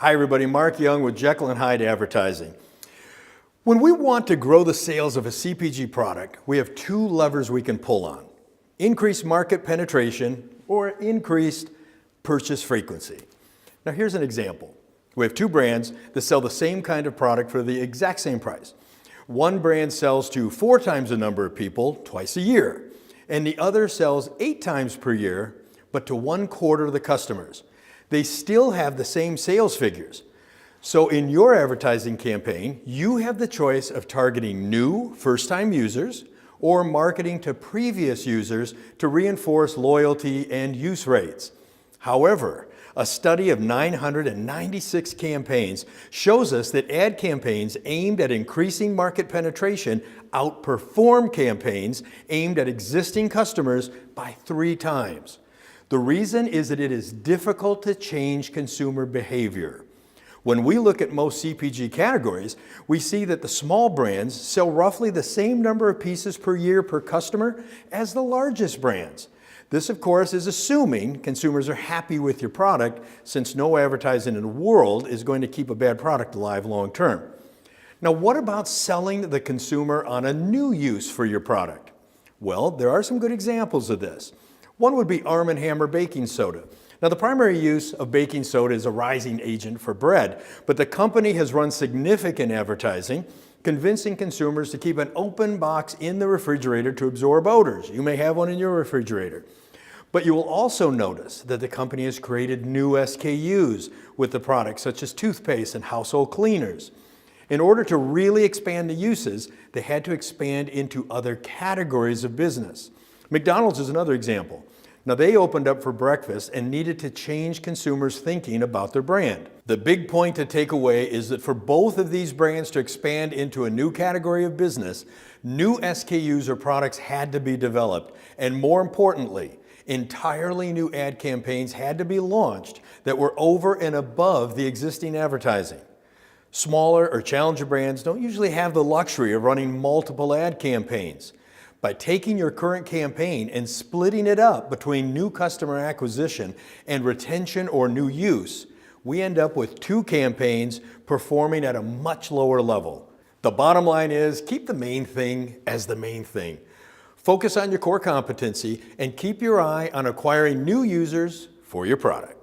Hi everybody, Mark Young with Jekyll and Hyde Advertising. When we want to grow the sales of a CPG product, we have two levers we can pull on. Increased market penetration or increased purchase frequency. Now here's an example. We have two brands that sell the same kind of product for the exact same price. One brand sells to 4 times the number of people twice a year, and the other sells 8 times per year, but to 1/4 of the customers. They still have the same sales figures. So in your advertising campaign, you have the choice of targeting new first-time users or marketing to previous users to reinforce loyalty and use rates. However, a study of 996 campaigns shows us that ad campaigns aimed at increasing market penetration outperform campaigns aimed at existing customers by 3 times. The reason is that it is difficult to change consumer behavior. When we look at most CPG categories, we see that the small brands sell roughly the same number of pieces per year per customer as the largest brands. This, of course, is assuming consumers are happy with your product, since no advertising in the world is going to keep a bad product alive long term. Now, what about selling the consumer on a new use for your product? Well, there are some good examples of this. One would be Arm & Hammer baking soda. Now, the primary use of baking soda is a rising agent for bread, but the company has run significant advertising, convincing consumers to keep an open box in the refrigerator to absorb odors. You may have one in your refrigerator. But you will also notice that the company has created new SKUs with the products, such as toothpaste and household cleaners. In order to really expand the uses, they had to expand into other categories of business. McDonald's is another example. Now, they opened up for breakfast and needed to change consumers' thinking about their brand. The big point to take away is that for both of these brands to expand into a new category of business, new SKUs or products had to be developed, and more importantly, entirely new ad campaigns had to be launched that were over and above the existing advertising. Smaller or challenger brands don't usually have the luxury of running multiple ad campaigns. By taking your current campaign and splitting it up between new customer acquisition and retention or new use, we end up with 2 campaigns performing at a much lower level. The bottom line is, keep the main thing as the main thing. Focus on your core competency and keep your eye on acquiring new users for your product.